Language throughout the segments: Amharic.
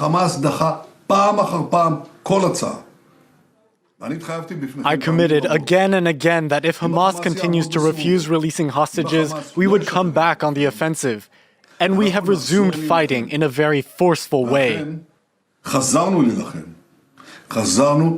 חמאס דחה פעם אחר פעם כל הצעה. I committed again and again that if Hamas continues to refuse releasing hostages, we would come back on the offensive. And we have resumed fighting in a very forceful way. חזרנו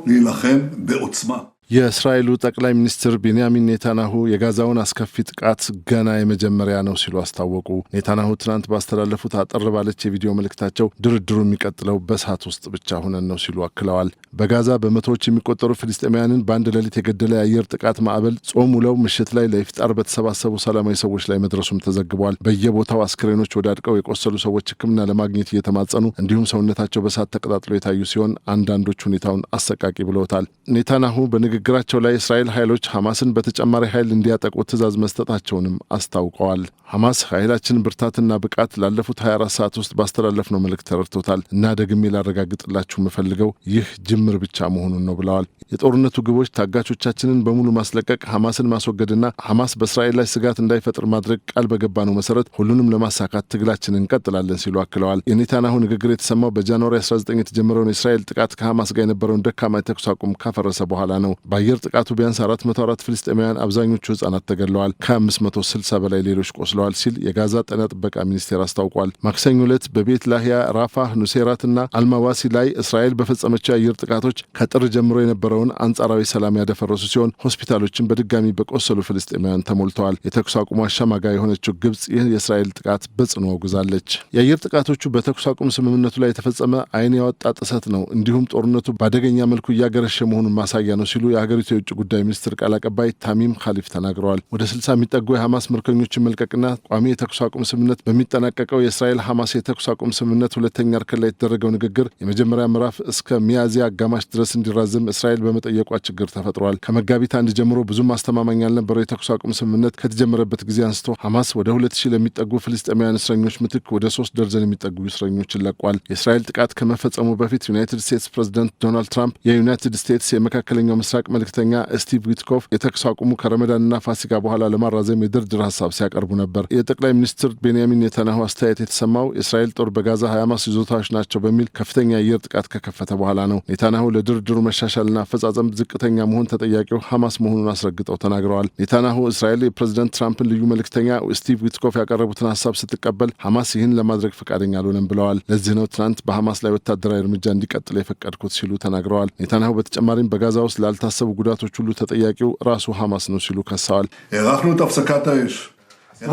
להילחם בעוצמה. የእስራኤሉ ጠቅላይ ሚኒስትር ቤንያሚን ኔታንያሁ የጋዛውን አስከፊ ጥቃት ገና የመጀመሪያ ነው ሲሉ አስታወቁ። ኔታንያሁ ትናንት ባስተላለፉት አጠር ባለች የቪዲዮ መልእክታቸው ድርድሩ የሚቀጥለው በእሳት ውስጥ ብቻ ሆነን ነው ሲሉ አክለዋል። በጋዛ በመቶዎች የሚቆጠሩ ፍልስጤማውያንን በአንድ ሌሊት የገደለ የአየር ጥቃት ማዕበል ጾም ውለው ምሽት ላይ ለኢፍጣር በተሰባሰቡ ሰላማዊ ሰዎች ላይ መድረሱም ተዘግቧል። በየቦታው አስክሬኖች ወዳድቀው የቆሰሉ ሰዎች ሕክምና ለማግኘት እየተማጸኑ እንዲሁም ሰውነታቸው በእሳት ተቀጣጥሎ የታዩ ሲሆን አንዳንዶች ሁኔታውን አሰቃቂ ብለውታል። ኔታንያሁ በንግግራቸው ላይ እስራኤል ኃይሎች ሐማስን በተጨማሪ ኃይል እንዲያጠቁ ትዕዛዝ መስጠታቸውንም አስታውቀዋል። ሐማስ ኃይላችን ብርታትና ብቃት ላለፉት 24 ሰዓት ውስጥ ባስተላለፍነው መልእክት ተረድቶታል እና ደግሜ ላረጋግጥላችሁ የምፈልገው ይህ ጅምር ብቻ መሆኑን ነው ብለዋል። የጦርነቱ ግቦች ታጋቾቻችንን በሙሉ ማስለቀቅ፣ ሐማስን ማስወገድና ሐማስ በእስራኤል ላይ ስጋት እንዳይፈጥር ማድረግ ቃል በገባነው መሰረት ሁሉንም ለማሳካት ትግላችንን እንቀጥላለን ሲሉ አክለዋል። የኔታንያሁ ንግግር የተሰማው በጃንዋሪ 19 የተጀመረውን የእስራኤል ጥቃት ከሐማስ ጋር የነበረውን ደካማ የተኩስ አቁም ካፈረሰ በኋላ ነው። በአየር ጥቃቱ ቢያንስ 404 ፍልስጤማውያን አብዛኞቹ ህጻናት ተገድለዋል፣ ከ560 በላይ ሌሎች ቆስለዋል ሲል የጋዛ ጤና ጥበቃ ሚኒስቴር አስታውቋል። ማክሰኞ ዕለት በቤት ላህያ፣ ራፋህ፣ ኑሴራትና አልማዋሲ ላይ እስራኤል በፈጸመችው የአየር ጥቃቶች ከጥር ጀምሮ የነበረውን አንጻራዊ ሰላም ያደፈረሱ ሲሆን ሆስፒታሎችን በድጋሚ በቆሰሉ ፍልስጤማውያን ተሞልተዋል። የተኩስ አቁሙ አሸማጋይ የሆነችው ግብጽ ይህ የእስራኤል ጥቃት በጽኑ አውግዛለች። የአየር ጥቃቶቹ በተኩስ አቁም ስምምነቱ ላይ የተፈጸመ ዓይን ያወጣ ጥሰት ነው፣ እንዲሁም ጦርነቱ በአደገኛ መልኩ እያገረሸ መሆኑን ማሳያ ነው ሲሉ የሀገሪቱ የውጭ ጉዳይ ሚኒስትር ቃል አቀባይ ታሚም ኻሊፍ ተናግረዋል። ወደ 60 የሚጠጉ የሐማስ ምርኮኞችን መልቀቅና ቋሚ የተኩስ አቁም ስምምነት በሚጠናቀቀው የእስራኤል ሐማስ የተኩስ አቁም ስምምነት ሁለተኛ እርከን ላይ የተደረገው ንግግር የመጀመሪያ ምዕራፍ እስከ ሚያዝያ አጋማሽ ድረስ እንዲራዘም እስራኤል በመጠየቋ ችግር ተፈጥሯል። ከመጋቢት 1 ጀምሮ ብዙም አስተማማኝ ያልነበረው የተኩስ አቁም ስምምነት ከተጀመረበት ጊዜ አንስቶ ሐማስ ወደ 2000 ለሚጠጉ ፍልስጤማውያን እስረኞች ምትክ ወደ 3 ደርዘን የሚጠጉ እስረኞችን ለቋል። የእስራኤል ጥቃት ከመፈጸሙ በፊት ዩናይትድ ስቴትስ ፕሬዝዳንት ዶናልድ ትራምፕ የዩናይትድ ስቴትስ የመካከለኛው ምስራቅ መልእክተኛ ስቲቭ ዊትኮፍ የተኩስ አቁሙ ከረመዳንና ፋሲካ በኋላ ለማራዘም የድርድር ሀሳብ ሲያቀርቡ ነበር። የጠቅላይ ሚኒስትር ቤንያሚን ኔታንያሁ አስተያየት የተሰማው የእስራኤል ጦር በጋዛ ሐማስ ይዞታዎች ናቸው በሚል ከፍተኛ የአየር ጥቃት ከከፈተ በኋላ ነው። ኔታንያሁ ለድርድሩ መሻሻልና አፈጻጸም ዝቅተኛ መሆን ተጠያቂው ሐማስ መሆኑን አስረግጠው ተናግረዋል። ኔታንያሁ እስራኤል የፕሬዝዳንት ትራምፕን ልዩ መልእክተኛ ስቲቭ ዊትኮፍ ያቀረቡትን ሀሳብ ስትቀበል ሐማስ ይህን ለማድረግ ፈቃደኛ አልሆነም ብለዋል። ለዚህ ነው ትናንት በሐማስ ላይ ወታደራዊ እርምጃ እንዲቀጥል የፈቀድኩት ሲሉ ተናግረዋል። ኔታንያሁ በተጨማሪም በጋዛ ውስጥ ላልታሰቡ ጉዳቶች ሁሉ ተጠያቂው ራሱ ሐማስ ነው ሲሉ ከሰዋል።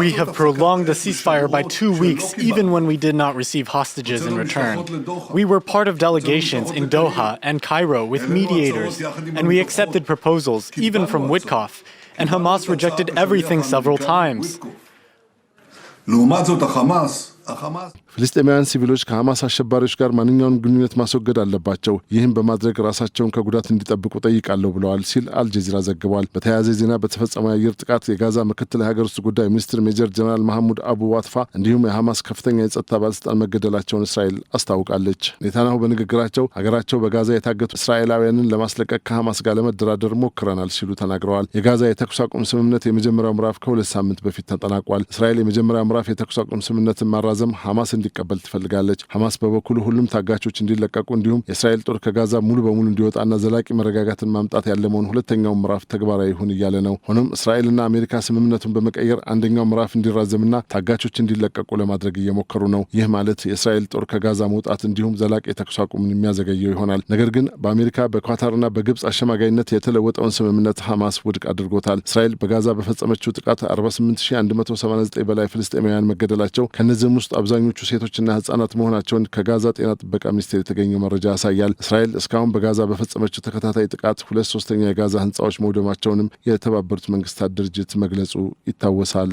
We have prolonged the ceasefire by 2 weeks, even when we did not receive hostages in return. We were part of delegations in Doha and Cairo with mediators, and we accepted proposals, even from Witkoff, and Hamas rejected everything several times. ፍልስጤማውያን ሲቪሎች ከሐማስ አሸባሪዎች ጋር ማንኛውንም ግንኙነት ማስወገድ አለባቸው፣ ይህም በማድረግ ራሳቸውን ከጉዳት እንዲጠብቁ ጠይቃለሁ ብለዋል ሲል አልጀዚራ ዘግቧል። በተያያዘ ዜና በተፈጸመው የአየር ጥቃት የጋዛ ምክትል የሀገር ውስጥ ጉዳይ ሚኒስትር ሜጀር ጀነራል መሐሙድ አቡ ዋትፋ እንዲሁም የሐማስ ከፍተኛ የጸጥታ ባለስልጣን መገደላቸውን እስራኤል አስታውቃለች። ኔታንያሁ በንግግራቸው ሀገራቸው በጋዛ የታገቱ እስራኤላውያንን ለማስለቀቅ ከሐማስ ጋር ለመደራደር ሞክረናል ሲሉ ተናግረዋል። የጋዛ የተኩስ አቁም ስምምነት የመጀመሪያው ምዕራፍ ከ2 ሳምንት በፊት ተጠናቋል። እስራኤል የመጀመሪያው ምዕራፍ የተኩስ አቁም ስምምነትን ማራዘም ሐማስ እንዲቀበል ትፈልጋለች። ሐማስ በበኩሉ ሁሉም ታጋቾች እንዲለቀቁ እንዲሁም የእስራኤል ጦር ከጋዛ ሙሉ በሙሉ እንዲወጣና ዘላቂ መረጋጋትን ማምጣት ያለመውን ሁለተኛው ምዕራፍ ተግባራዊ ይሁን እያለ ነው። ሆኖም እስራኤልና አሜሪካ ስምምነቱን በመቀየር አንደኛው ምዕራፍ እንዲራዘምና ታጋቾች እንዲለቀቁ ለማድረግ እየሞከሩ ነው። ይህ ማለት የእስራኤል ጦር ከጋዛ መውጣት እንዲሁም ዘላቂ የተኩስ አቁምን የሚያዘገየው ይሆናል። ነገር ግን በአሜሪካ በኳታርና በግብጽ አሸማጋይነት የተለወጠውን ስምምነት ሐማስ ውድቅ አድርጎታል። እስራኤል በጋዛ በፈጸመችው ጥቃት 48179 በላይ ፍልስጤማውያን መገደላቸው ከነዚህም ውስጥ አብዛኞቹ ሴቶችና ህጻናት መሆናቸውን ከጋዛ ጤና ጥበቃ ሚኒስቴር የተገኘው መረጃ ያሳያል። እስራኤል እስካሁን በጋዛ በፈጸመችው ተከታታይ ጥቃት 2/3 የጋዛ ህንጻዎች መውደማቸውንም የተባበሩት መንግስታት ድርጅት መግለጹ ይታወሳል።